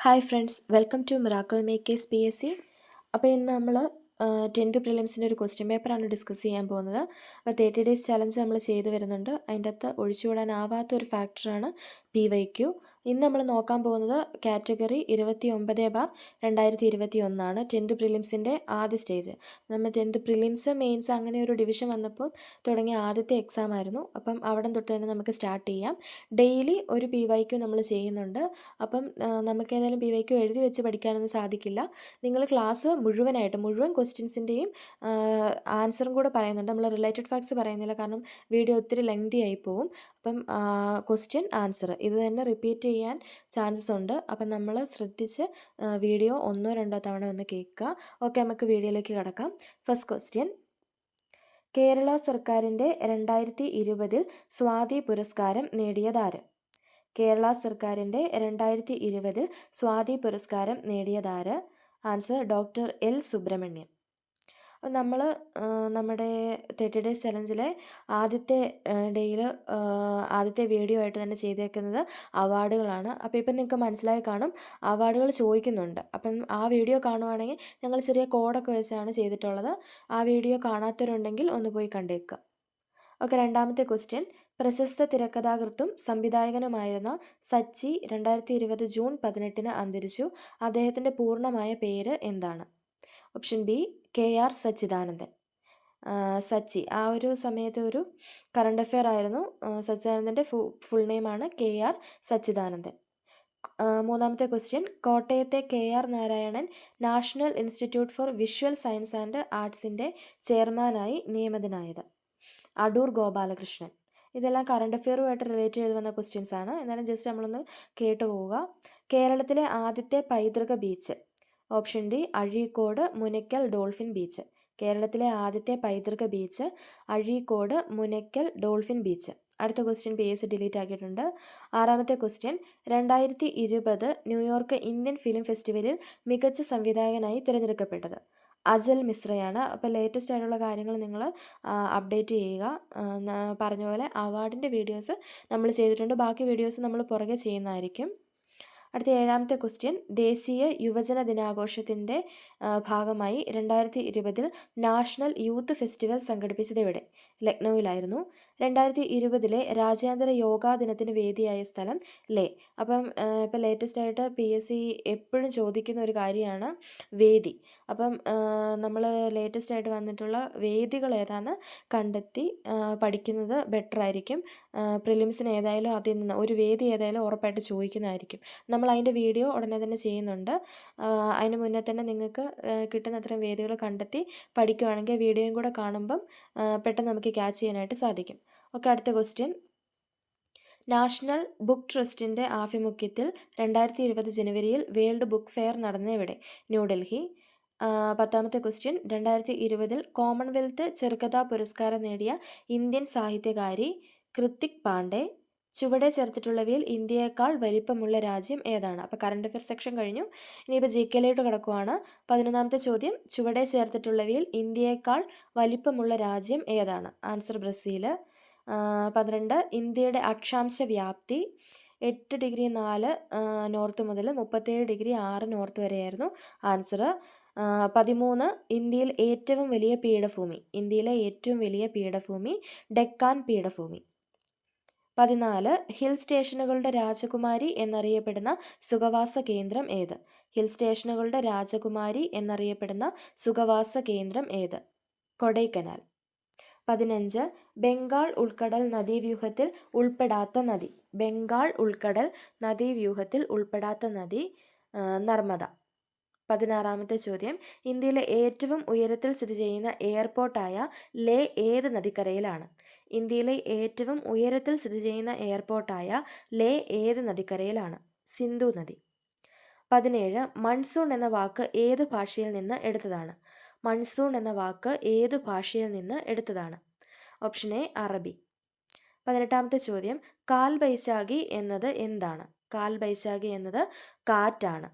Hi friends, welcome to miracle makers PSC. അപ്പോൾ ഇന്ന് നമ്മൾ 10th പ്രിലിംസിൻ്റെ ഒരു ക്വസ്റ്റ്യൻ പേപ്പറാണ് ഡിസ്കസ് ചെയ്യാൻ പോകുന്നത്. അപ്പോൾ 30 ഡേയ്സ് ചലഞ്ച് നമ്മൾ ചെയ്തു വരുന്നുണ്ട്. അതിൻ്റെ അകത്ത് ഒഴിച്ചുകൂടാനാവാത്ത ഒരു ഫാക്ടറാണ് PYQ. ഇന്ന് നമ്മൾ നോക്കാൻ പോകുന്നത് കാറ്റഗറി 29/2021 ആണ്. 10th പ്രിലിംസിൻ്റെ ആദ്യ സ്റ്റേജ്. നമ്മൾ 10th പ്രിലിംസ് മെയിൻസ് അങ്ങനെ ഒരു ഡിവിഷൻ വന്നപ്പോൾ തുടങ്ങിയ ആദ്യത്തെ എക്സാം ആയിരുന്നു. അപ്പം അവിടെ തൊട്ട് തന്നെ നമുക്ക് സ്റ്റാർട്ട് ചെയ്യാം. ഡെയിലി ഒരു PYQ നമ്മൾ ചെയ്യുന്നുണ്ട്. അപ്പം നമുക്ക് ഏതായാലും PYQ എഴുതി വെച്ച് പഠിക്കാനൊന്നും സാധിക്കില്ല. നിങ്ങൾ ക്ലാസ് മുഴുവൻ ക്വസ്റ്റ്യൻസിൻ്റെയും ആൻസറും കൂടെ പറയുന്നുണ്ട്. നമ്മൾ റിലേറ്റഡ് ഫാക്ട്സ് പറയുന്നില്ല, കാരണം വീഡിയോ ഒത്തിരി ലെങ്തി ആയി പോവും. അപ്പം ക്വസ്റ്റ്യൻ ആൻസർ ഇത് തന്നെ റിപ്പീറ്റ് ചെയ്യാൻ ചാൻസസ് ഉണ്ട്. അപ്പം നമ്മൾ ശ്രദ്ധിച്ച് വീഡിയോ 1-2 തവണ ഒന്ന് കേൾക്കുക. ഓക്കെ, നമുക്ക് വീഡിയോയിലേക്ക് കടക്കാം. ഫസ്റ്റ് ക്വസ്റ്റ്യൻ: കേരള സർക്കാരിൻ്റെ 2020 സ്വാതി പുരസ്കാരം നേടിയതാര്? കേരള സർക്കാരിൻ്റെ 2020 സ്വാതി പുരസ്കാരം നേടിയതാര്? Answer doctor L Subramanian. അപ്പം നമ്മൾ നമ്മുടെ 30 ഡേയ്സ് ചലഞ്ചിലെ ആദ്യത്തെ ഡേയിൽ ആദ്യത്തെ വീഡിയോ ആയിട്ട് തന്നെ ചെയ്തേക്കുന്നത് അവാർഡുകളാണ്. അപ്പോൾ ഇപ്പം നിങ്ങൾക്ക് മനസ്സിലായി കാണും, അവാർഡുകൾ ചോദിക്കുന്നുണ്ട്. അപ്പം ആ വീഡിയോ കാണുവാണെങ്കിൽ ഞങ്ങൾ ചെറിയ കോഡൊക്കെ വെച്ചാണ് ചെയ്തിട്ടുള്ളത്. ആ വീഡിയോ കാണാത്തവരുണ്ടെങ്കിൽ ഒന്ന് പോയി കണ്ടേക്കുക. ഓക്കെ, രണ്ടാമത്തെ ക്വസ്റ്റ്യൻ: പ്രശസ്ത തിരക്കഥാകൃത്തും സംവിധായകനുമായിരുന്ന സച്ചി 2020 ജൂൺ 18 അന്തരിച്ചു. അദ്ദേഹത്തിൻ്റെ പൂർണ്ണമായ പേര് എന്താണ്? Option B KR Sachidanandan. Sachi ആ ഒരു സമയത്ത് ഒരു കറണ്ട് അഫെയർ ആയിരുന്നു. സച്ചിദാനന്ദൻ്റെ ഫുൾ നെയിമാണ് KR സച്ചിദാനന്ദൻ. മൂന്നാമത്തെ ക്വസ്റ്റ്യൻ: കോട്ടയത്തെ KR Narayanan national institute for visual science and ആർട്സിൻ്റെ ചെയർമാനായി നിയമിതനായത്? അടൂർ ഗോപാലകൃഷ്ണൻ. ഇതെല്ലാം കറണ്ട് അഫെയറുമായിട്ട് റിലേറ്റ് ചെയ്ത് വന്ന ക്വസ്റ്റ്യൻസ് ആണ്. എന്നാലും ജസ്റ്റ് നമ്മളൊന്ന് കേട്ടു പോവുക. കേരളത്തിലെ ആദ്യത്തെ പൈതൃക beach? Option D Azhikode Munakkal dolphin beach. കേരളത്തിലെ ആദ്യത്തെ പൈതൃക beach Azhikode Munakkal dolphin beach. അടുത്ത ക്വസ്റ്റ്യൻ PSC ഡിലീറ്റ് ആക്കിയിട്ടുണ്ട്. ആറാമത്തെ ക്വസ്റ്റ്യൻ: 2020 ന്യൂയോർക്ക് ഇന്ത്യൻ ഫിലിം ഫെസ്റ്റിവലിൽ മികച്ച സംവിധായകനായി തിരഞ്ഞെടുക്കപ്പെട്ടത്? അജൽ മിശ്രയാണ്. അപ്പോൾ ലേറ്റസ്റ്റ് ആയിട്ടുള്ള കാര്യങ്ങൾ നിങ്ങൾ അപ്ഡേറ്റ് ചെയ്യുക. പറഞ്ഞ പോലെ അവാർഡിൻ്റെ വീഡിയോസ് നമ്മൾ ചെയ്തിട്ടുണ്ട്. ബാക്കി വീഡിയോസ് നമ്മൾ പുറകെ ചെയ്യുന്നതായിരിക്കും. അടുത്ത ഏഴാമത്തെ ക്വസ്റ്റ്യൻ: ദേശീയ യുവജന ദിനാഘോഷത്തിൻ്റെ ഭാഗമായി 2020 നാഷണൽ യൂത്ത് ഫെസ്റ്റിവൽ സംഘടിപ്പിച്ചത് എവിടെ? ലക്നൌവിലായിരുന്നു. 2020 രാജ്യാന്തര യോഗാ ദിനത്തിന് വേദിയായ സ്ഥലം? ലേ. അപ്പം ഇപ്പോൾ ലേറ്റസ്റ്റ് ആയിട്ട് PSC എപ്പോഴും ചോദിക്കുന്ന ഒരു കാര്യമാണ് വേദി. അപ്പം നമ്മൾ ലേറ്റസ്റ്റ് ആയിട്ട് വന്നിട്ടുള്ള വേദികൾ ഏതാണെന്ന് കണ്ടെത്തി പഠിക്കുന്നത് ബെറ്റർ ആയിരിക്കും. പ്രിലിംസിന് ഏതായാലും അതിൽ നിന്ന് ഒരു വേദി ഏതായാലും ഉറപ്പായിട്ട് ചോദിക്കുന്നതായിരിക്കും. നമ്മൾ അതിൻ്റെ വീഡിയോ ഉടനെ തന്നെ ചെയ്യുന്നുണ്ട്. അതിന് മുന്നേ തന്നെ നിങ്ങൾക്ക് കിട്ടുന്ന അത്രയും വേദികൾ കണ്ടെത്തി പഠിക്കുകയാണെങ്കിൽ വീഡിയോയും കൂടെ കാണുമ്പം പെട്ടെന്ന് നമുക്ക് ക്യാച്ച് ചെയ്യാനായിട്ട് സാധിക്കും. ഓക്കെ, അടുത്ത ക്വസ്റ്റ്യൻ: നാഷണൽ ബുക്ക് ട്രസ്റ്റിൻ്റെ ആഭിമുഖ്യത്തിൽ 2020 ജനുവരിയിൽ വേൾഡ് ബുക്ക് ഫെയർ നടന്ന എവിടെ? ന്യൂഡൽഹി. പത്താമത്തെ ക്വസ്റ്റ്യൻ: 2020 കോമൺവെൽത്ത് ചെറുകഥാ പുരസ്കാരം നേടിയ ഇന്ത്യൻ സാഹിത്യകാരി കൃത്തിക് പാണ്ഡെ. ചുവടെ ചേർത്തിട്ടുള്ളവയിൽ ഇന്ത്യയേക്കാൾ വലിപ്പമുള്ള രാജ്യം ഏതാണ്? അപ്പോൾ കറണ്ട് അഫെയർ സെക്ഷൻ കഴിഞ്ഞു. ഇനിയിപ്പോൾ GK കിടക്കുവാണ്. 11ാമത്തെ ചോദ്യം: ചുവടെ ചേർത്തിട്ടുള്ളവയിൽ ഇന്ത്യയേക്കാൾ വലിപ്പമുള്ള രാജ്യം ഏതാണ്? Answer Brazil. 12 ഇന്ത്യയുടെ അക്ഷാംശ വ്യാപ്തി 8°4 നോർത്ത് മുതൽ 37°6 നോർത്ത് വരെയായിരുന്നു. ആൻസർ. 13 ഇന്ത്യയിലെ ഏറ്റവും വലിയ പീഠഭൂമി ഡെക്കാൻ പീഠഭൂമി. 14 ഹിൽ സ്റ്റേഷനുകളുടെ രാജകുമാരി എന്നറിയപ്പെടുന്ന സുഖവാസ കേന്ദ്രം ഏത്? ഹിൽ സ്റ്റേഷനുകളുടെ രാജകുമാരി എന്നറിയപ്പെടുന്ന സുഖവാസ കേന്ദ്രം ഏത്? കൊടൈക്കനാൽ. 15 ബംഗാൾ ഉൾക്കടൽ നദീവ്യൂഹത്തിൽ ഉൾപ്പെടാത്ത നദി? ബംഗാൾ ഉൾക്കടൽ നദീവ്യൂഹത്തിൽ ഉൾപ്പെടാത്ത നദി നർമ്മദ. 16ാമത്തെ ചോദ്യം: ഇന്ത്യയിലെ ഏറ്റവും ഉയരത്തിൽ സ്ഥിതി ചെയ്യുന്ന എയർപോർട്ടായ ലേ ഏത് നദിക്കരയിലാണ്? ഇന്ത്യയിലെ ഏറ്റവും ഉയരത്തിൽ സ്ഥിതി ചെയ്യുന്ന എയർപോർട്ടായ ലേ ഏത് നദിക്കരയിലാണ്? സിന്ധു നദി. 17 മൺസൂൺ എന്ന വാക്ക് ഏത് ഭാഷയിൽ നിന്ന് എടുത്തതാണ്? മൺസൂൺ എന്ന വാക്ക് ഏത് ഭാഷയിൽ നിന്ന് എടുത്തതാണ്? ഓപ്ഷൻ എ അറബി. 18ാമത്തെ ചോദ്യം: കാൽ ബൈശാഖി എന്നത് എന്താണ്? കാൽ ബൈശാഖി എന്നത് കാറ്റാണ്.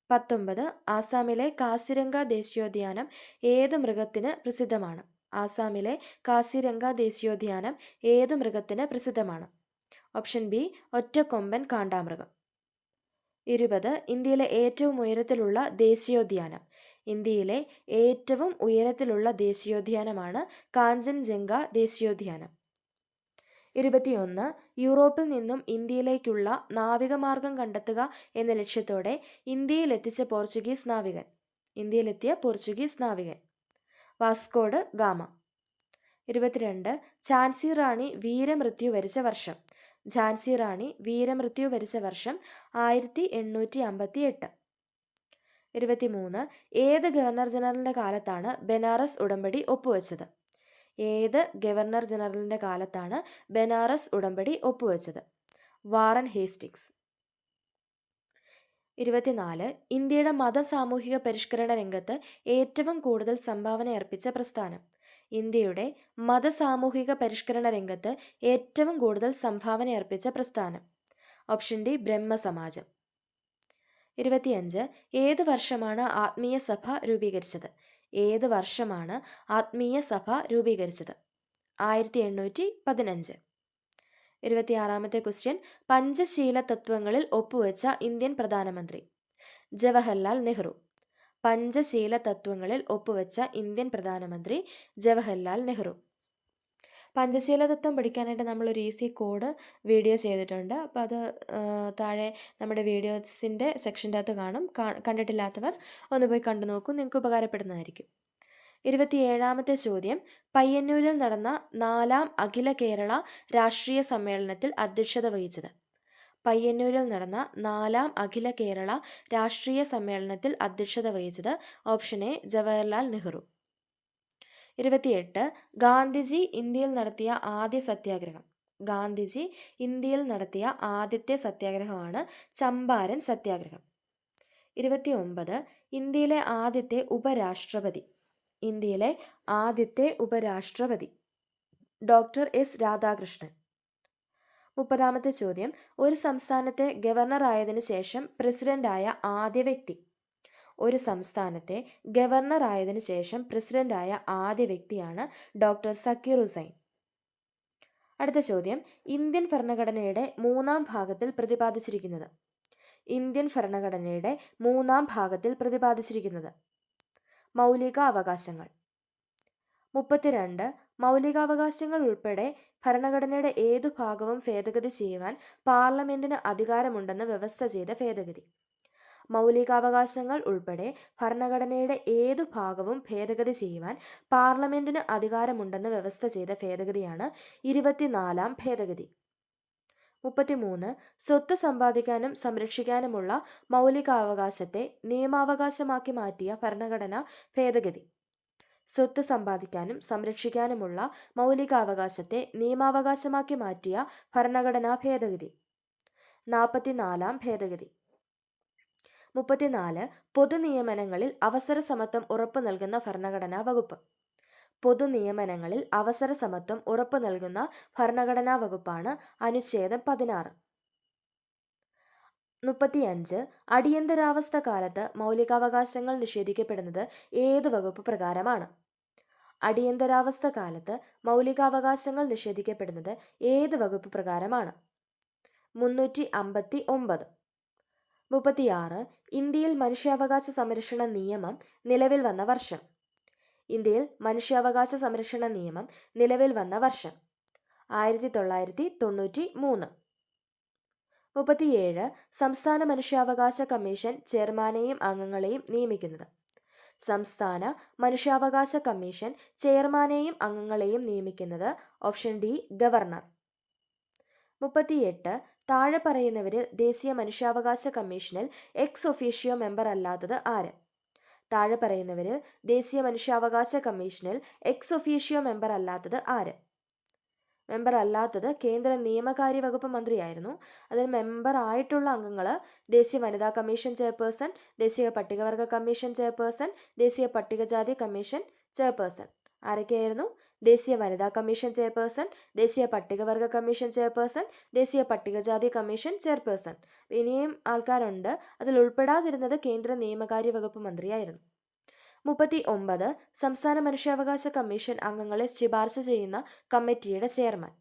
19 ആസാമിലെ കാസിരംഗ ദേശീയോദ്യാനം ഏത് മൃഗത്തിന് പ്രസിദ്ധമാണ്? ആസാമിലെ കാസിരംഗ ദേശീയോദ്യാനം ഏത് മൃഗത്തിന് പ്രസിദ്ധമാണ്? Option B ഒറ്റക്കൊമ്പൻ കാണ്ടാമൃഗം. 20 ഇന്ത്യയിലെ ഏറ്റവും ഉയരത്തിലുള്ള ദേശീയോദ്യാനം. ഇന്ത്യയിലെ ഏറ്റവും ഉയരത്തിലുള്ള ദേശീയോദ്യാനമാണ് കാഞ്ചൻജംഗ ദേശീയോദ്യാനം. 21 യൂറോപ്പിൽ നിന്നും ഇന്ത്യയിലേക്കുള്ള നാവികമാർഗം കണ്ടെത്തുക എന്ന ലക്ഷ്യത്തോടെ ഇന്ത്യയിലെത്തിയ പോർച്ചുഗീസ് നാവികൻ വാസ്കോഡ് ഗാമ. 22 ഝാൻസി റാണി വീരമൃത്യു വരിച്ച വർഷം. ഝാൻസി റാണി വീരമൃത്യു വരിച്ച വർഷം 1858. 23 ഏത് ഗവർണർ ജനറലിൻ്റെ കാലത്താണ് ബനാറസ് ഉടമ്പടി ഒപ്പുവെച്ചത്? ഏത് ഗവർണർ ജനറലിൻ്റെ കാലത്താണ് ബനാറസ് ഉടമ്പടി ഒപ്പുവെച്ചത്? Warren Hastings. 24 ഇന്ത്യയുടെ സാമൂഹിക പരിഷ്കരണ രംഗത്ത് ഏറ്റവും കൂടുതൽ സംഭാവന അർപ്പിച്ച പ്രസ്ഥാനം. ഇന്ത്യയുടെ സാമൂഹിക പരിഷ്കരണ രംഗത്ത് ഏറ്റവും കൂടുതൽ സംഭാവന അർപ്പിച്ച പ്രസ്ഥാനം. ഓപ്ഷൻ ഡി ബ്രഹ്മസമാജം. 25 ഏത് വർഷമാണ് ആത്മീയ സഭ രൂപീകരിച്ചത്? ഏത് വർഷമാണ് ആത്മീയ സഭ രൂപീകരിച്ചത്? 1815. 26ാമത്തെ ക്വസ്റ്റ്യൻ പഞ്ചശീല തത്വങ്ങളിൽ ഒപ്പുവെച്ച ഇന്ത്യൻ പ്രധാനമന്ത്രി. ജവഹർലാൽ നെഹ്റു. പഞ്ചശീല തത്വങ്ങളിൽ ഒപ്പുവെച്ച ഇന്ത്യൻ പ്രധാനമന്ത്രി ജവഹർലാൽ നെഹ്റു. പഞ്ചശീല തത്വം പഠിക്കാനായിട്ട് നമ്മളൊരു ഈസി കോഡ് വീഡിയോ ചെയ്തിട്ടുണ്ട്. അപ്പോൾ അത് താഴെ നമ്മുടെ വീഡിയോസിൻ്റെ സെക്ഷൻ്റെ അകത്ത് കാണും. കണ്ടിട്ടില്ലാത്തവർ ഒന്ന് പോയി കണ്ടു നോക്കൂ, നിങ്ങൾക്ക് ഉപകാരപ്പെടുന്നതായിരിക്കും. 27ാമത്തെ ചോദ്യം പയ്യന്നൂരിൽ നടന്ന 4ാം അഖില കേരള രാഷ്ട്രീയ സമ്മേളനത്തിൽ അധ്യക്ഷത വഹിച്ചത്. പയ്യന്നൂരിൽ നടന്ന 4ാം അഖില കേരള രാഷ്ട്രീയ സമ്മേളനത്തിൽ അധ്യക്ഷത വഹിച്ചത്. Option A Jawaharlal Nehru. 28 ഗാന്ധിജി ഇന്ത്യയിൽ നടത്തിയ ആദ്യ സത്യാഗ്രഹം. ഗാന്ധിജി ഇന്ത്യയിൽ നടത്തിയ ആദ്യത്തെ സത്യാഗ്രഹമാണ് ചമ്പാരൻ സത്യാഗ്രഹം. 29 ഇന്ത്യയിലെ ആദ്യത്തെ ഉപരാഷ്ട്രപതി. ഇന്ത്യയിലെ ആദ്യത്തെ ഉപരാഷ്ട്രപതി ഡോക്ടർ എസ് രാധാകൃഷ്ണൻ. 30ാമത്തെ ചോദ്യം ഒരു സംസ്ഥാനത്തെ ഗവർണറായതിനു ശേഷം പ്രസിഡന്റായ ആദ്യ വ്യക്തി. ഒരു സംസ്ഥാനത്തെ ഗവർണറായതിനു ശേഷം പ്രസിഡന്റായ ആദ്യ വ്യക്തിയാണ് ഡോക്ടർ സക്കീർ ഹുസൈൻ. അടുത്ത ചോദ്യം ഇന്ത്യൻ ഭരണഘടനയുടെ 3ാം ഭാഗത്തിൽ പ്രതിപാദിച്ചിരിക്കുന്നത്. ഇന്ത്യൻ ഭരണഘടനയുടെ 3ാം ഭാഗത്തിൽ പ്രതിപാദിച്ചിരിക്കുന്നത് മൗലിക അവകാശങ്ങൾ. 32 മൗലികാവകാശങ്ങൾ ഉൾപ്പെടെ ഭരണഘടനയുടെ ഏതു ഭാഗവും ഭേദഗതി ചെയ്യുവാൻ പാർലമെന്റിന് അധികാരമുണ്ടെന്ന് വ്യവസ്ഥ ചെയ്ത ഭേദഗതി. മൗലികാവകാശങ്ങൾ ഉൾപ്പെടെ ഭരണഘടനയുടെ ഏതു ഭാഗവും ഭേദഗതി ചെയ്യുവാൻ പാർലമെന്റിന് അധികാരമുണ്ടെന്ന് വ്യവസ്ഥ ചെയ്ത ഭേദഗതിയാണ് 24ാം ഭേദഗതി. 33 സ്വത്ത് സമ്പാദിക്കാനും സംരക്ഷിക്കാനുമുള്ള മൗലികാവകാശത്തെ നിയമാവകാശമാക്കി മാറ്റിയ ഭരണഘടനാ ഭേദഗതി. സ്വത്ത് സമ്പാദിക്കാനും സംരക്ഷിക്കാനുമുള്ള മൗലികാവകാശത്തെ നിയമാവകാശമാക്കി മാറ്റിയ ഭരണഘടനാ ഭേദഗതി. 44ാം ഭേദഗതി. 34 പൊതുനിയമനങ്ങളിൽ അവസര സമത്വം ഉറപ്പു നൽകുന്ന ഭരണഘടനാ വകുപ്പ്. പൊതുനിയമനങ്ങളിൽ അവസര സമത്വം ഉറപ്പു നൽകുന്ന ഭരണഘടനാ വകുപ്പാണ് അനുച്ഛേദം 16. 35 അടിയന്തരാവസ്ഥ കാലത്ത് മൗലികാവകാശങ്ങൾ നിഷേധിക്കപ്പെടുന്നത് ഏത് വകുപ്പ് പ്രകാരമാണ്? അടിയന്തരാവസ്ഥ കാലത്ത് മൗലികാവകാശങ്ങൾ നിഷേധിക്കപ്പെടുന്നത് ഏത് വകുപ്പ് പ്രകാരമാണ്? 359. 36 ഇന്ത്യയിൽ മനുഷ്യാവകാശ സംരക്ഷണ നിയമം നിലവിൽ വന്ന വർഷം. ഇന്ത്യയിൽ മനുഷ്യാവകാശ സംരക്ഷണ നിയമം നിലവിൽ വന്ന വർഷം 1993. 37 സംസ്ഥാന മനുഷ്യാവകാശ കമ്മീഷൻ ചെയർമാനെയും അംഗങ്ങളെയും നിയമിക്കുന്നത്. സംസ്ഥാന മനുഷ്യാവകാശ കമ്മീഷൻ ചെയർമാനെയും അംഗങ്ങളെയും നിയമിക്കുന്നത് ഓപ്ഷൻ ഡി ഗവർണർ. 38 താഴെ പറയുന്നവരിൽ ദേശീയ മനുഷ്യാവകാശ കമ്മീഷനിൽ എക്സ് ഒഫീഷ്യോ മെമ്പർ അല്ലാത്തത് ആര്? താഴെ പറയുന്നവരിൽ ദേശീയ മനുഷ്യാവകാശ കമ്മീഷനിൽ എക്സ് ഒഫീഷ്യോ മെമ്പർ അല്ലാത്തത് ആര്? മെമ്പർ അല്ലാത്തത് കേന്ദ്ര നിയമകാര്യ വകുപ്പ് മന്ത്രിയായിരുന്നു. അതിൽ മെമ്പർ ആയിട്ടുള്ള അംഗങ്ങൾ ദേശീയ വനിതാ കമ്മീഷൻ ചെയർപേഴ്സൺ, ദേശീയ പട്ടികവർഗ കമ്മീഷൻ ചെയർപേഴ്സൺ, ദേശീയ പട്ടികജാതി കമ്മീഷൻ ചെയർപേഴ്സൺ. ആരൊക്കെയായിരുന്നു? ദേശീയ വനിതാ കമ്മീഷൻ ചെയർപേഴ്സൺ, ദേശീയ പട്ടികവർഗ കമ്മീഷൻ ചെയർപേഴ്സൺ, ദേശീയ പട്ടികജാതി കമ്മീഷൻ ചെയർപേഴ്സൺ. ഇനിയും ആൾക്കാരുണ്ട്. അതിൽ ഉൾപ്പെടാതിരുന്നത് കേന്ദ്ര നിയമകാര്യ വകുപ്പ് മന്ത്രിയായിരുന്നു. 39 സംസ്ഥാന മനുഷ്യാവകാശ കമ്മീഷൻ അംഗങ്ങളെ ശുപാർശ ചെയ്യുന്ന കമ്മിറ്റിയുടെ ചെയർമാൻ.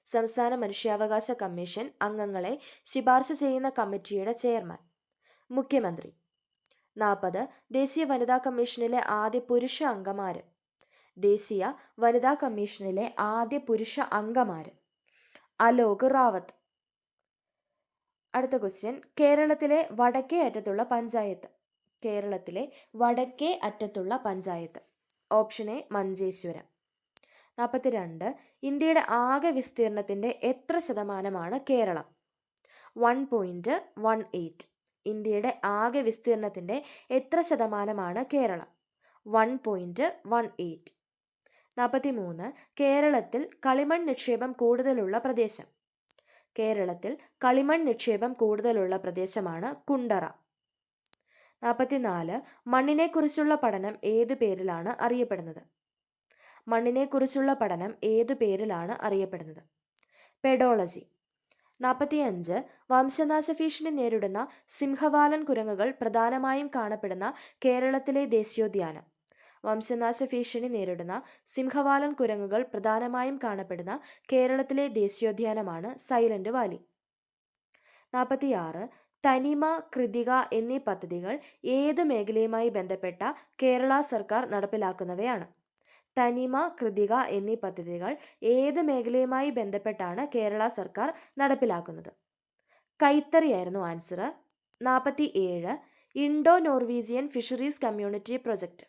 സംസ്ഥാന മനുഷ്യാവകാശ കമ്മീഷൻ അംഗങ്ങളെ ശുപാർശ ചെയ്യുന്ന കമ്മിറ്റിയുടെ ചെയർമാൻ. മുഖ്യമന്ത്രി. 40. ദേശീയ വനിതാ കമ്മീഷനിലെ ആദ്യ പുരുഷ അംഗമാര്. ദേശീയ വനിതാ കമ്മീഷനിലെ ആദ്യ പുരുഷ അംഗമാര്. അലോക് റാവത്ത്. അടുത്ത ക്വസ്റ്റ്യൻ, കേരളത്തിലെ വടക്കേ അറ്റത്തുള്ള പഞ്ചായത്ത്. കേരളത്തിലെ വടക്കേ അറ്റത്തുള്ള പഞ്ചായത്ത്. Option A Manjeshwaram. 42. ഇന്ത്യയുടെ ആകെ വിസ്തീർണത്തിൻ്റെ എത്ര ശതമാനമാണ് കേരളം? 1.18. ഇന്ത്യയുടെ ആകെ വിസ്തീർണത്തിൻ്റെ എത്ര ശതമാനമാണ് കേരളം? 1.18. 43. കേരളത്തിൽ കളിമൺ നിക്ഷേപം കൂടുതലുള്ള പ്രദേശം. കേരളത്തിൽ കളിമൺ നിക്ഷേപം കൂടുതലുള്ള പ്രദേശമാണ് കുണ്ടറ. 44. മണ്ണിനെക്കുറിച്ചുള്ള പഠനം ഏതു പേരിലാണ് അറിയപ്പെടുന്നത്? മണ്ണിനെക്കുറിച്ചുള്ള പഠനം ഏതു പേരിലാണ് അറിയപ്പെടുന്നത്? പെഡോളജി. 45. വംശനാശ ഭീഷണി നേരിടുന്ന സിംഹവാലൻ കുരങ്ങുകൾ പ്രധാനമായും കാണപ്പെടുന്ന കേരളത്തിലെ ദേശീയോദ്യാനം. വംശനാശ ഭീഷണി നേരിടുന്ന സിംഹവാലൻ കുരങ്ങുകൾ പ്രധാനമായും കാണപ്പെടുന്ന കേരളത്തിലെ ദേശീയോദ്യാനമാണ് സൈലന്റ് വാലി. 46. തനിമ, കൃതിക എന്നീ പദ്ധതികൾ ഏത് മേഖലയുമായി ബന്ധപ്പെട്ട കേരള സർക്കാർ നടപ്പിലാക്കുന്നവയാണ്? തനിമ, കൃതിക എന്നീ പദ്ധതികൾ ഏത് മേഖലയുമായി ബന്ധപ്പെട്ടാണ് കേരള സർക്കാർ നടപ്പിലാക്കുന്നത്? കൈത്തറിയായിരുന്നു answer. 47. Indo Norwegian fisheries community project.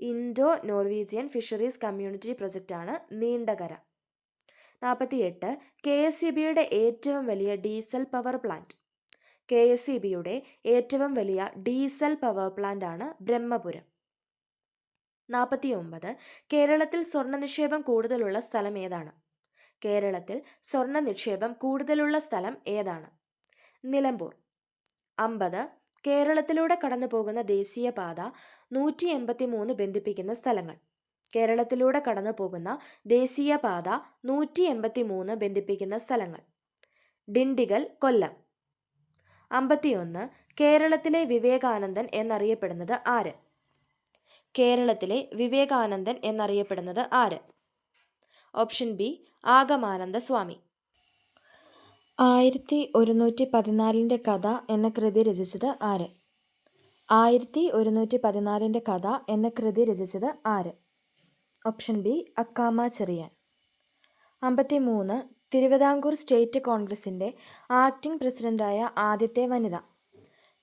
Indo Norwegian fisheries community പ്രൊജക്റ്റാണ് നീണ്ടകര. 48. KSEBയുടെ ഏറ്റവും വലിയ ഡീസൽ പവർ പ്ലാന്റ്. KSEBയുടെ ഏറ്റവും വലിയ ഡീസൽ പവർ പ്ലാന്റ് ആണ് ബ്രഹ്മപുരം. 49. കേരളത്തിൽ സ്വർണ്ണ നിക്ഷേപം കൂടുതലുള്ള സ്ഥലം ഏതാണ്? കേരളത്തിൽ സ്വർണ്ണ നിക്ഷേപം കൂടുതലുള്ള സ്ഥലം ഏതാണ്? നിലമ്പൂർ. 50. കേരളത്തിലൂടെ കടന്നു പോകുന്ന ദേശീയപാത 183 ബന്ധിപ്പിക്കുന്ന സ്ഥലങ്ങൾ. കേരളത്തിലൂടെ കടന്നു പോകുന്ന ദേശീയപാത 183 ബന്ധിപ്പിക്കുന്ന സ്ഥലങ്ങൾ. ഡിണ്ടിഗൽ, കൊല്ലം. 51. കേരളത്തിലെ വിവേകാനന്ദൻ എന്നറിയപ്പെടുന്നത് ആര്? കേരളത്തിലെ വിവേകാനന്ദൻ എന്നറിയപ്പെടുന്നത് ആര്? ഓപ്ഷൻ ബി ആഗമാനന്ദ സ്വാമി. 1114 കഥ എന്ന കൃതി രചിച്ചത് ആര്? 1114 കഥ എന്ന കൃതി രചിച്ചത് ആര്? Option B Akkamma Cherian. 53. Thiruvithamkoor state കോൺഗ്രസിൻ്റെ ആക്ടിംഗ് പ്രസിഡന്റായ ആദ്യത്തെ വനിത.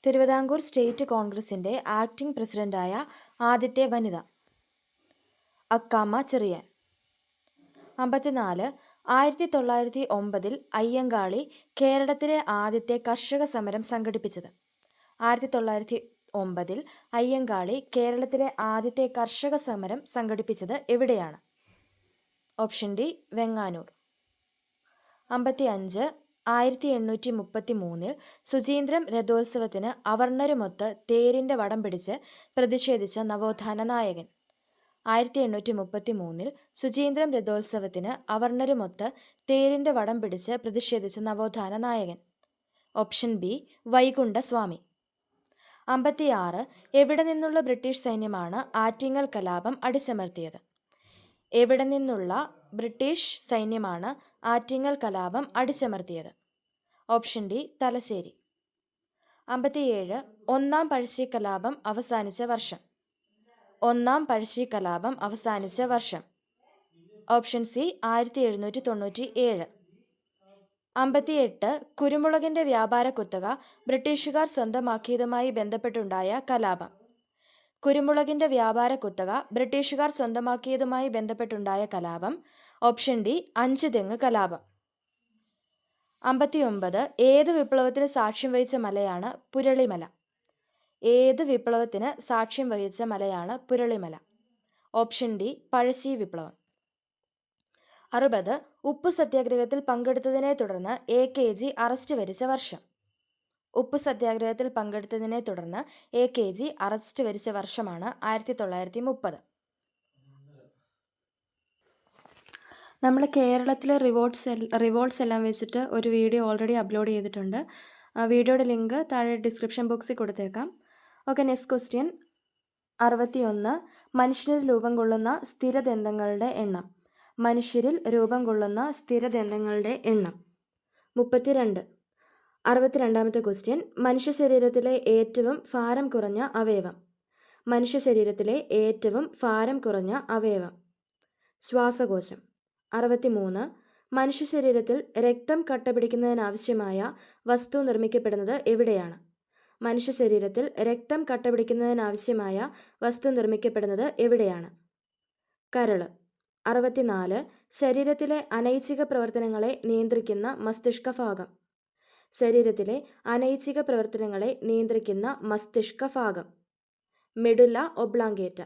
തിരുവിതാംകൂർ സ്റ്റേറ്റ് കോൺഗ്രസിൻ്റെ ആക്ടിംഗ് പ്രസിഡന്റായ ആദ്യത്തെ വനിത. അക്കാമ ചെറിയാൻ. 54. 1909 അയ്യങ്കാളി കേരളത്തിലെ ആദ്യത്തെ കർഷക സമരം സംഘടിപ്പിച്ചത്. 1909 അയ്യങ്കാളി കേരളത്തിലെ ആദ്യത്തെ കർഷക സമരം സംഘടിപ്പിച്ചത് എവിടെയാണ്? Option D Venganoor. 55. 1833 ശുചീന്ദ്രം രഥോത്സവത്തിന് അവർണ്ണരുമൊത്ത് തേരിൻ്റെ വടം പിടിച്ച് പ്രതിഷേധിച്ച നവോത്ഥാന നായകൻ. 1833 ശുചീന്ദ്രം രഥോത്സവത്തിന് അവർണ്ണരുമൊത്ത് തേരിൻ്റെ വടം പിടിച്ച് പ്രതിഷേധിച്ച നവോത്ഥാന നായകൻ. ഓപ്ഷൻ ബി വൈകുണ്ഠ സ്വാമി. 56. എവിടെ നിന്നുള്ള ബ്രിട്ടീഷ് സൈന്യമാണ് ആറ്റിങ്ങൽ കലാപം അടിച്ചമർത്തിയത്? എവിടെ നിന്നുള്ള ബ്രിട്ടീഷ് സൈന്യമാണ് ആറ്റിങ്ങൽ കലാപം അടിച്ചമർത്തിയത്? Option D Thalassery. 57. ഒന്നാം പഴശ്ശി കലാപം അവസാനിച്ച വർഷം. ഒന്നാം പഴശ്ശി കലാപം അവസാനിച്ച വർഷം. Option C 1797. 58. കുരുമുളകിൻ്റെ വ്യാപാര കുത്തക ബ്രിട്ടീഷുകാർ സ്വന്തമാക്കിയതുമായി ബന്ധപ്പെട്ടുണ്ടായ കലാപം. കുരുമുളകിൻ്റെ വ്യാപാര കുത്തക ബ്രിട്ടീഷുകാർ സ്വന്തമാക്കിയതുമായി ബന്ധപ്പെട്ടുണ്ടായ കലാപം. ഓപ്ഷൻ ഡി അഞ്ചുതെങ്ങ് കലാപം. 59. ഏത് വിപ്ലവത്തിന് സാക്ഷ്യം വഹിച്ച മലയാണ് പുരളിമല? ഏത് വിപ്ലവത്തിന് സാക്ഷ്യം വഹിച്ച മലയാണ് പുരളിമല? ഓപ്ഷൻ ഡി പഴശ്ശി വിപ്ലവം. 60. ഉപ്പു സത്യാഗ്രഹത്തിൽ പങ്കെടുത്തതിനെ തുടർന്ന് AKG അറസ്റ്റ് വരിച്ച വർഷം. ഉപ്പു സത്യാഗ്രഹത്തിൽ പങ്കെടുത്തതിനെ തുടർന്ന് AKG അറസ്റ്റ് വരിച്ച വർഷമാണ് 1930. നമ്മൾ കേരളത്തിലെ റിവോൾട്ട്സ് എല്ലാം വെച്ചിട്ട് ഒരു വീഡിയോ ഓൾറെഡി അപ്ലോഡ് ചെയ്തിട്ടുണ്ട്. ആ വീഡിയോയുടെ ലിങ്ക് താഴെ ഡിസ്ക്രിപ്ഷൻ ബോക്സിൽ കൊടുത്തേക്കാം. Okay, next question. 61. മനുഷ്യരിൽ രൂപം കൊള്ളുന്ന സ്ഥിരദന്തങ്ങളുടെ എണ്ണം. മനുഷ്യരിൽ രൂപം കൊള്ളുന്ന സ്ഥിരദന്തങ്ങളുടെ എണ്ണം 32. 62ാമത്തെ ക്വസ്റ്റ്യൻ, മനുഷ്യ ശരീരത്തിലെ ഏറ്റവും ഭാരം കുറഞ്ഞ അവയവം. മനുഷ്യ ശരീരത്തിലെ ഏറ്റവും ഭാരം കുറഞ്ഞ അവയവം ശ്വാസകോശം. 63, മനുഷ്യ ശരീരത്തിൽ രക്തം കട്ടപിടിക്കുന്നതിനാവശ്യമായ വസ്തു നിർമ്മിക്കപ്പെടുന്നത് എവിടെയാണ്? മനുഷ്യ ശരീരത്തിൽ രക്തം കട്ടപിടിക്കുന്നതിനാവശ്യമായ വസ്തു നിർമ്മിക്കപ്പെടുന്നത് എവിടെയാണ്? കരൾ. 64, ശരീരത്തിലെ അനൈച്ഛിക പ്രവർത്തനങ്ങളെ നിയന്ത്രിക്കുന്ന മസ്തിഷ്ക ഭാഗം. ശരീരത്തിലെ അനൈച്ഛിക പ്രവർത്തനങ്ങളെ നിയന്ത്രിക്കുന്ന മസ്തിഷ്ക ഭാഗം മെഡുല്ല ഒബ്ലാങ്കേറ്റ.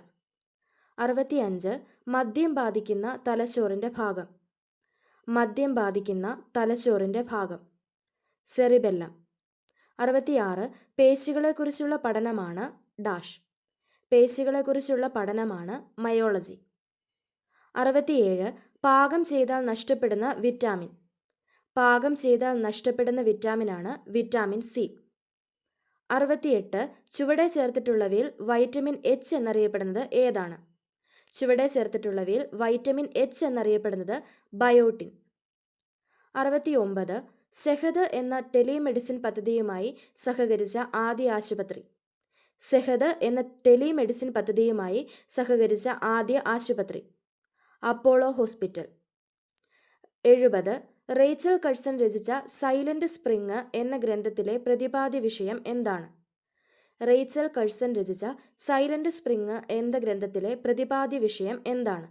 65, മദ്യം ബാധിക്കുന്ന തലച്ചോറിൻ്റെ ഭാഗം. മദ്യം ബാധിക്കുന്ന തലച്ചോറിൻ്റെ ഭാഗം സെറിബെല്ലം. 66, പേശികളെക്കുറിച്ചുള്ള പഠനമാണ് ഡാഷ്. പേശികളെക്കുറിച്ചുള്ള പഠനമാണ് മയോളജി. 67, പാകം ചെയ്താൽ നഷ്ടപ്പെടുന്ന വിറ്റാമിൻ. പാകം ചെയ്താൽ നഷ്ടപ്പെടുന്ന വിറ്റാമിനാണ് വിറ്റാമിൻ സി. 68, ചുവടെ ചേർത്തിട്ടുള്ളവയിൽ വൈറ്റമിൻ എച്ച് എന്നറിയപ്പെടുന്നത് ഏതാണ്? ചുവടെ ചേർത്തിട്ടുള്ളവയിൽ വൈറ്റമിൻ എച്ച് എന്നറിയപ്പെടുന്നത് ബയോട്ടിൻ. 69, സെഹദ് എന്ന ടെലിമെഡിസിൻ പദ്ധതിയുമായി സഹകരിച്ച ആദ്യ ആശുപത്രി. സെഹദ് എന്ന ടെലിമെഡിസിൻ പദ്ധതിയുമായി സഹകരിച്ച ആദ്യ ആശുപത്രി അപ്പോളോ ഹോസ്പിറ്റൽ. 70, റേച്ചൽ കഴ്സൺ രചിച്ച സൈലന്റ് സ്പ്രിംഗ് എന്ന ഗ്രന്ഥത്തിലെ പ്രതിപാദ്യ വിഷയം എന്താണ്? റേച്ചൽ കഴ്സൺ രചിച്ച സൈലന്റ് സ്പ്രിംഗ് എന്ന ഗ്രന്ഥത്തിലെ പ്രതിപാദ്യ വിഷയം എന്താണ്?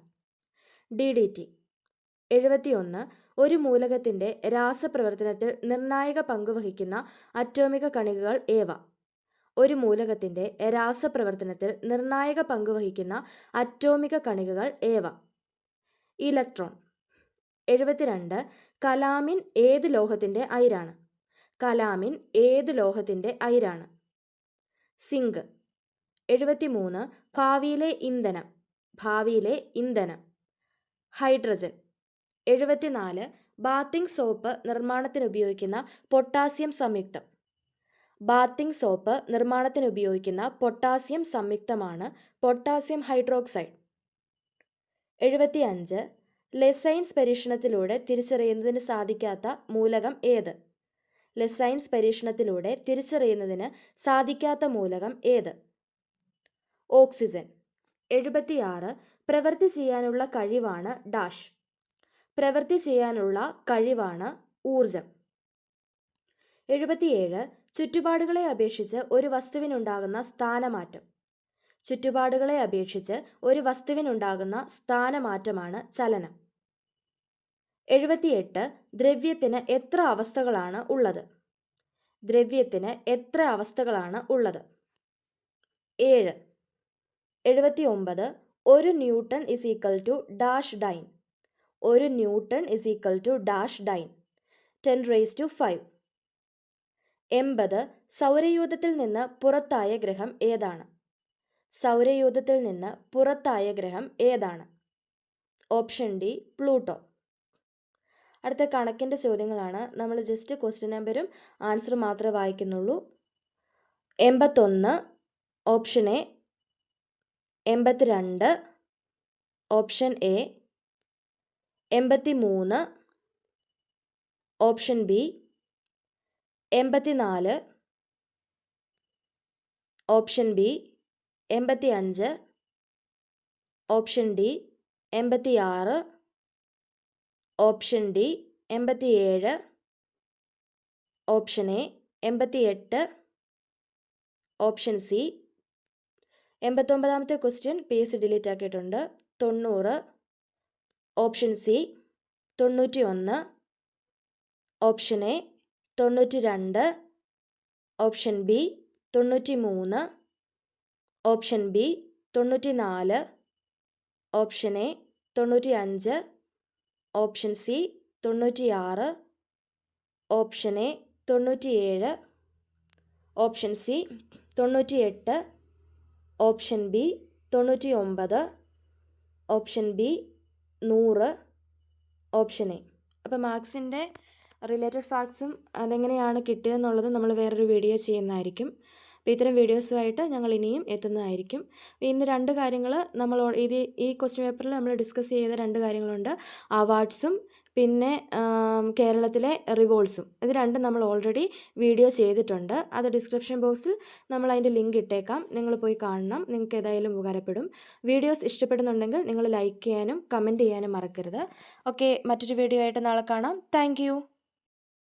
DDT. 71, ഒരു മൂലകത്തിൻ്റെ രാസപ്രവർത്തനത്തിൽ നിർണായക പങ്കുവഹിക്കുന്ന അറ്റോമിക കണികകൾ ഏവ? ഒരു മൂലകത്തിൻ്റെ രാസപ്രവർത്തനത്തിൽ നിർണായക പങ്കുവഹിക്കുന്ന അറ്റോമിക കണികകൾ ഏവ? ഇലക്ട്രോൺ. 72, കലാമിൻ ഏത് ലോഹത്തിൻ്റെ അയിരാണ്? കലാമിൻ ഏത് ലോഹത്തിൻ്റെ അയിരാണ്? സിങ്ക്. 73, ഭാവിയിലെ ഇന്ധനം. ഭാവിയിലെ ഇന്ധനം ഹൈഡ്രജൻ. 74, ബാത്തിങ് സോപ്പ് നിർമ്മാണത്തിന് ഉപയോഗിക്കുന്ന പൊട്ടാസ്യം സംയുക്തം. ബാത്തിങ് സോപ്പ് നിർമ്മാണത്തിന് ഉപയോഗിക്കുന്ന പൊട്ടാസ്യം സംയുക്തമാണ് പൊട്ടാസ്യം ഹൈഡ്രോക്സൈഡ്. 75, ലെസൈൻസ് പരീക്ഷണത്തിലൂടെ തിരിച്ചറിയുന്നതിന് സാധിക്കാത്ത മൂലകം ഏത്? ലെസൈൻസ് പരീക്ഷണത്തിലൂടെ തിരിച്ചറിയുന്നതിന് സാധിക്കാത്ത മൂലകം ഏത്? ഓക്സിജൻ. 76, പ്രവൃത്തി ചെയ്യാനുള്ള കഴിവാണ് ഡാഷ്. പ്രവൃത്തി ചെയ്യാനുള്ള കഴിവാണ് ഊർജം. 77, ചുറ്റുപാടുകളെ അപേക്ഷിച്ച് ഒരു വസ്തുവിനുണ്ടാകുന്ന സ്ഥാനമാറ്റം. ചുറ്റുപാടുകളെ അപേക്ഷിച്ച് ഒരു വസ്തുവിനുണ്ടാകുന്ന സ്ഥാനമാറ്റമാണ് ചലനം. 78, ദ്രവ്യത്തിന് എത്ര അവസ്ഥകളാണ് ഉള്ളത്? ദ്രവ്യത്തിന് എത്ര അവസ്ഥകളാണ് ഉള്ളത്? 7. 79, ഒരു newton is equal to dash dyne. ഒരു newton is equal to dash dyne 10⁵. 80, സൗരയൂഥത്തിൽ നിന്ന് പുറത്തായ ഗ്രഹം ഏതാണ്? സൗരയൂഥത്തിൽ നിന്ന് പുറത്തായ ഗ്രഹം ഏതാണ്? Option D Pluto. അടുത്ത കണക്കിൻ്റെ ചോദ്യങ്ങളാണ്. നമ്മൾ ജസ്റ്റ് ക്വസ്റ്റ്യൻ നമ്പറും ആൻസറും മാത്രമേ വായിക്കുന്നുള്ളൂ. 81 option A. 82 option A. 83 option B. 84 option B. 85 option D. 86 option D. 87 option A. 88 option C. 89ാമത്തെ ക്വസ്റ്റ്യൻ PSC ഡിലീറ്റ് ആക്കിയിട്ടുണ്ട്. 90 option C. 91 option A. 92 option B. 93 option B. 94 option A. 95 option C. 96 option A. 97 option C. 98 option B. 99 option B. 100 option A. അപ്പോൾ മാർക്സിൻ്റെ related ഫാക്ട്സും അതെങ്ങനെയാണ് കിട്ടിയതെന്നുള്ളത് നമ്മൾ വേറൊരു video ചെയ്യുന്നതായിരിക്കും. അപ്പോൾ ഇത്തരം വീഡിയോസുമായിട്ട് ഞങ്ങൾ ഇനിയും എത്തുന്നതായിരിക്കും. ഇന്ന് 2 കാര്യങ്ങൾ നമ്മൾ ഈ ക്വസ്റ്റ്യൻ പേപ്പറിൽ നമ്മൾ ഡിസ്കസ് ചെയ്ത 2 കാര്യങ്ങളുണ്ട്. അവാർഡ്സും പിന്നെ കേരളത്തിലെ റിവോൾസും. ഇത് രണ്ടും നമ്മൾ ഓൾറെഡി വീഡിയോ ചെയ്തിട്ടുണ്ട്. അത് ഡിസ്ക്രിപ്ഷൻ ബോക്സിൽ നമ്മൾ അതിൻ്റെ ലിങ്ക് ഇട്ടേക്കാം. നിങ്ങൾ പോയി കാണണം. നിങ്ങൾക്ക് ഏതായാലും ഉപകാരപ്പെടും. വീഡിയോസ് ഇഷ്ടപ്പെടുന്നുണ്ടെങ്കിൽ നിങ്ങൾ ലൈക്ക് ചെയ്യാനും കമൻറ്റ് ചെയ്യാനും മറക്കരുത്. ഓക്കെ, മറ്റൊരു വീഡിയോ ആയിട്ട് നാളെ കാണാം. താങ്ക്